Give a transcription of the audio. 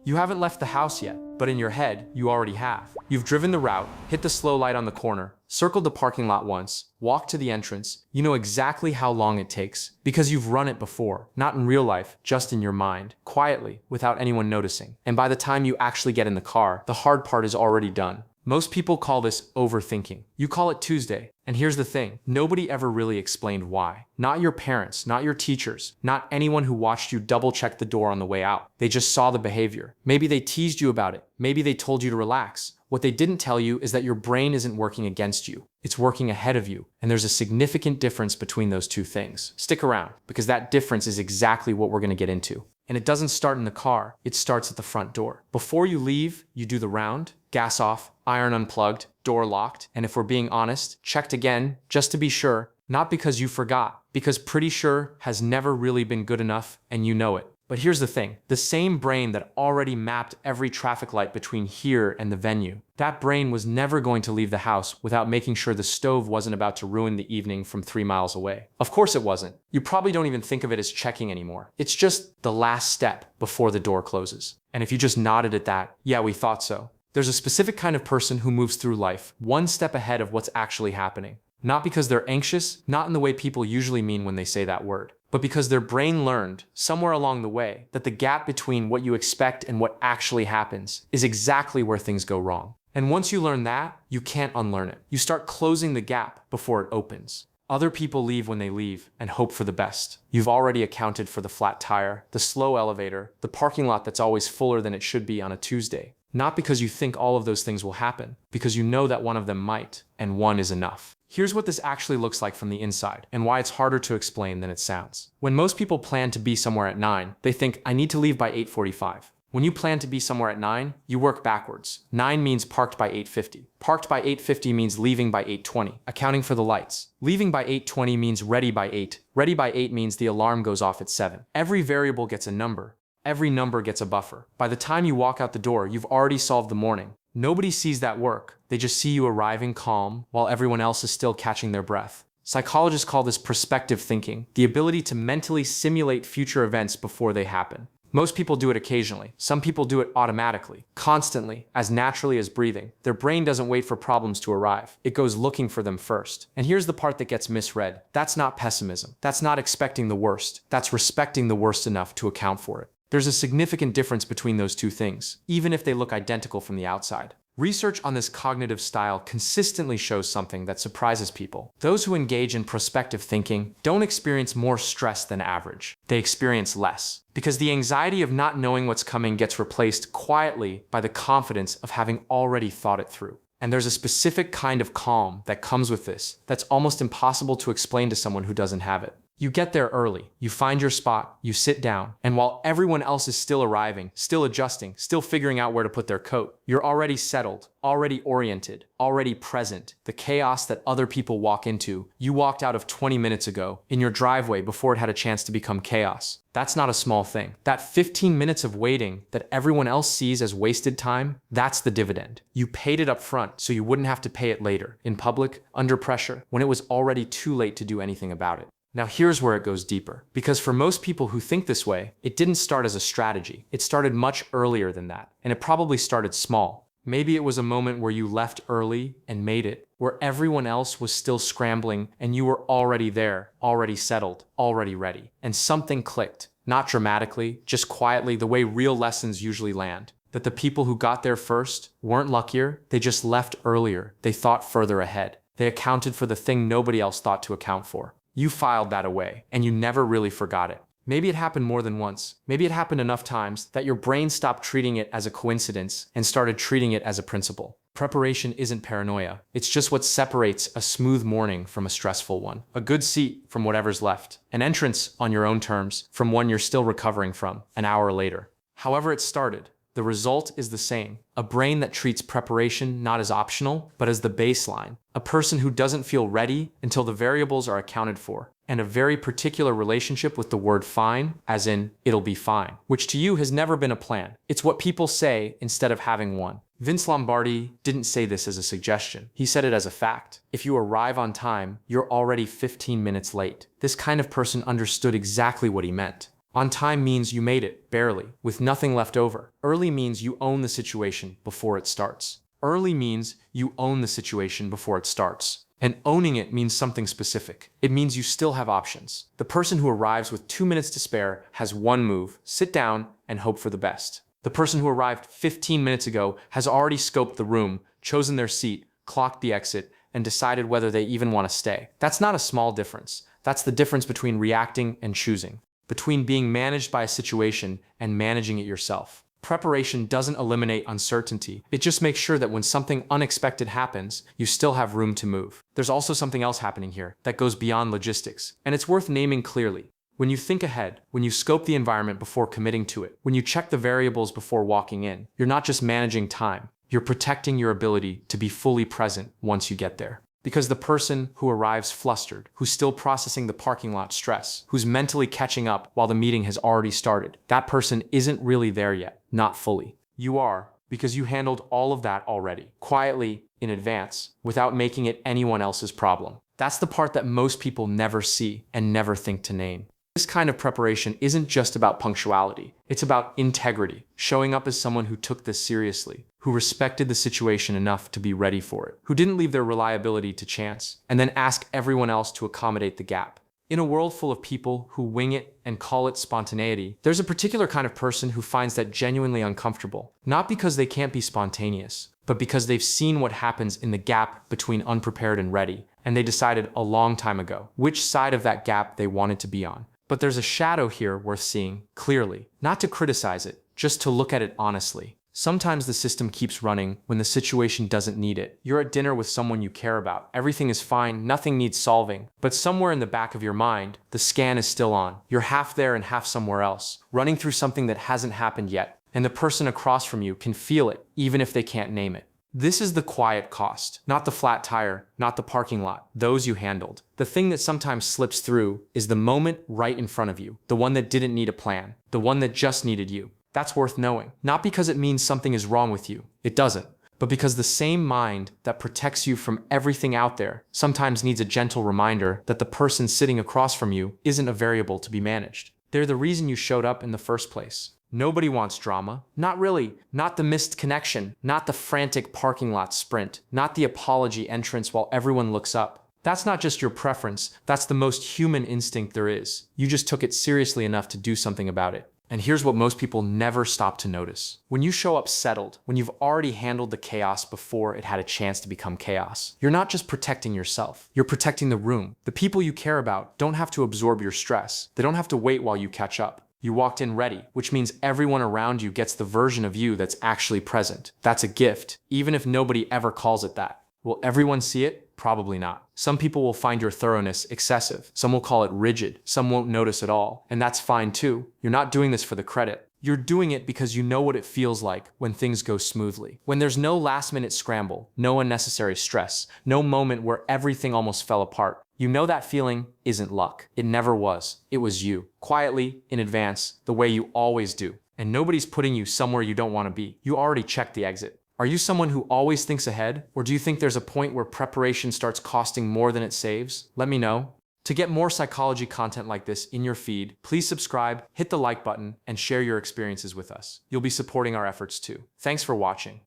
You haven't left the house yet, but in your head, you already have. You've driven the route, hit the slow light on the corner, circled the parking lot once, walked to the entrance. You know exactly how long it takes because you've run it before, not in real life, just in your mind, quietly, without anyone noticing. And by the time you actually get in the car, the hard part is already done. Most people call this overthinking. You call it Tuesday. And here's the thing, nobody ever really explained why. Not your parents, not your teachers, not anyone who watched you double check the door on the way out. They just saw the behavior. Maybe they teased you about it. Maybe they told you to relax. What they didn't tell you is that your brain isn't working against you. It's working ahead of you. And there's a significant difference between those two things. Stick around, because that difference is exactly what we're going to get into. And it doesn't start in the car, it starts at the front door. Before you leave, you do the round, gas off, iron unplugged, door locked, and if we're being honest, checked again, just to be sure, not because you forgot, because pretty sure has never really been good enough, and you know it. But here's the thing, the same brain that already mapped every traffic light between here and the venue, that brain was never going to leave the house without making sure the stove wasn't about to ruin the evening from 3 miles away. Of course it wasn't. You probably don't even think of it as checking anymore. It's just the last step before the door closes. And if you just nodded at that, yeah, we thought so. There's a specific kind of person who moves through life one step ahead of what's actually happening. Not because they're anxious, not in the way people usually mean when they say that word, but because their brain learned, somewhere along the way, that the gap between what you expect and what actually happens is exactly where things go wrong. And once you learn that, you can't unlearn it. You start closing the gap before it opens. Other people leave when they leave and hope for the best. You've already accounted for the flat tire, the slow elevator, the parking lot that's always fuller than it should be on a Tuesday. Not because you think all of those things will happen, because you know that one of them might, and one is enough. Here's what this actually looks like from the inside, and why it's harder to explain than it sounds. When most people plan to be somewhere at 9, they think, I need to leave by 8:45. When you plan to be somewhere at 9, you work backwards. 9 means parked by 8:50. Parked by 8:50 means leaving by 8:20, accounting for the lights. Leaving by 8:20 means ready by 8. Ready by 8 means the alarm goes off at 7. Every variable gets a number. Every number gets a buffer. By the time you walk out the door, you've already solved the morning. Nobody sees that work. They just see you arriving calm while everyone else is still catching their breath. Psychologists call this prospective thinking, the ability to mentally simulate future events before they happen. Most people do it occasionally. Some people do it automatically, constantly, as naturally as breathing. Their brain doesn't wait for problems to arrive. It goes looking for them first. And here's the part that gets misread. That's not pessimism. That's not expecting the worst. That's respecting the worst enough to account for it. There's a significant difference between those two things, even if they look identical from the outside. Research on this cognitive style consistently shows something that surprises people. Those who engage in prospective thinking don't experience more stress than average. They experience less, because the anxiety of not knowing what's coming gets replaced quietly by the confidence of having already thought it through. And there's a specific kind of calm that comes with this that's almost impossible to explain to someone who doesn't have it. You get there early, you find your spot, you sit down, and while everyone else is still arriving, still adjusting, still figuring out where to put their coat, you're already settled, already oriented, already present. The chaos that other people walk into, you walked out of 20 minutes ago, in your driveway before it had a chance to become chaos. That's not a small thing. That 15 minutes of waiting that everyone else sees as wasted time, that's the dividend. You paid it up front so you wouldn't have to pay it later, in public, under pressure, when it was already too late to do anything about it. Now here's where it goes deeper, because for most people who think this way, it didn't start as a strategy. It started much earlier than that, and it probably started small. Maybe it was a moment where you left early and made it, where everyone else was still scrambling and you were already there, already settled, already ready. And something clicked, not dramatically, just quietly, the way real lessons usually land. That the people who got there first weren't luckier, they just left earlier. They thought further ahead. They accounted for the thing nobody else thought to account for. You filed that away, and you never really forgot it. Maybe it happened more than once. Maybe it happened enough times that your brain stopped treating it as a coincidence and started treating it as a principle. Preparation isn't paranoia. It's just what separates a smooth morning from a stressful one. A good seat from whatever's left. An entrance on your own terms from one you're still recovering from an hour later. However it started, the result is the same. A brain that treats preparation not as optional, but as the baseline. A person who doesn't feel ready until the variables are accounted for. And a very particular relationship with the word fine, as in, it'll be fine, which to you has never been a plan. It's what people say instead of having one. Vince Lombardi didn't say this as a suggestion. He said it as a fact. If you arrive on time, you're already 15 minutes late. This kind of person understood exactly what he meant. On time means you made it, barely, with nothing left over. Early means you own the situation before it starts. Early means you own the situation before it starts. And owning it means something specific. It means you still have options. The person who arrives with 2 minutes to spare has one move: sit down and hope for the best. The person who arrived 15 minutes ago has already scoped the room, chosen their seat, clocked the exit, and decided whether they even want to stay. That's not a small difference. That's the difference between reacting and choosing, between being managed by a situation and managing it yourself. Preparation doesn't eliminate uncertainty. It just makes sure that when something unexpected happens, you still have room to move. There's also something else happening here that goes beyond logistics, and it's worth naming clearly. When you think ahead, when you scope the environment before committing to it, when you check the variables before walking in, you're not just managing time, you're protecting your ability to be fully present once you get there. Because the person who arrives flustered, who's still processing the parking lot stress, who's mentally catching up while the meeting has already started, that person isn't really there yet, not fully. You are, because you handled all of that already, quietly, in advance, without making it anyone else's problem. That's the part that most people never see and never think to name. This kind of preparation isn't just about punctuality. It's about integrity, showing up as someone who took this seriously, who respected the situation enough to be ready for it, who didn't leave their reliability to chance, and then ask everyone else to accommodate the gap. In a world full of people who wing it and call it spontaneity, there's a particular kind of person who finds that genuinely uncomfortable, not because they can't be spontaneous, but because they've seen what happens in the gap between unprepared and ready, and they decided a long time ago which side of that gap they wanted to be on. But there's a shadow here worth seeing clearly, not to criticize it, just to look at it honestly. Sometimes the system keeps running when the situation doesn't need it. You're at dinner with someone you care about. Everything is fine, nothing needs solving. But somewhere in the back of your mind, the scan is still on. You're half there and half somewhere else, running through something that hasn't happened yet. And the person across from you can feel it, even if they can't name it. This is the quiet cost, not the flat tire, not the parking lot, those you handled. The thing that sometimes slips through is the moment right in front of you, the one that didn't need a plan, the one that just needed you. That's worth knowing, not because it means something is wrong with you, it doesn't, but because the same mind that protects you from everything out there sometimes needs a gentle reminder that the person sitting across from you isn't a variable to be managed. They're the reason you showed up in the first place. Nobody wants drama. Not really. Not the missed connection. Not the frantic parking lot sprint. Not the apology entrance while everyone looks up. That's not just your preference. That's the most human instinct there is. You just took it seriously enough to do something about it. And here's what most people never stop to notice. When you show up settled, when you've already handled the chaos before it had a chance to become chaos, you're not just protecting yourself. You're protecting the room. The people you care about don't have to absorb your stress. They don't have to wait while you catch up. You walked in ready, which means everyone around you gets the version of you that's actually present. That's a gift, even if nobody ever calls it that. Will everyone see it? Probably not. Some people will find your thoroughness excessive. Some will call it rigid. Some won't notice at all. And that's fine too. You're not doing this for the credit. You're doing it because you know what it feels like when things go smoothly. When there's no last-minute scramble, no unnecessary stress, no moment where everything almost fell apart. You know that feeling isn't luck. It never was. It was you. Quietly, in advance, the way you always do. And nobody's putting you somewhere you don't want to be. You already checked the exit. Are you someone who always thinks ahead? Or do you think there's a point where preparation starts costing more than it saves? Let me know. To get more psychology content like this in your feed, please subscribe, hit the like button, and share your experiences with us. You'll be supporting our efforts too. Thanks for watching.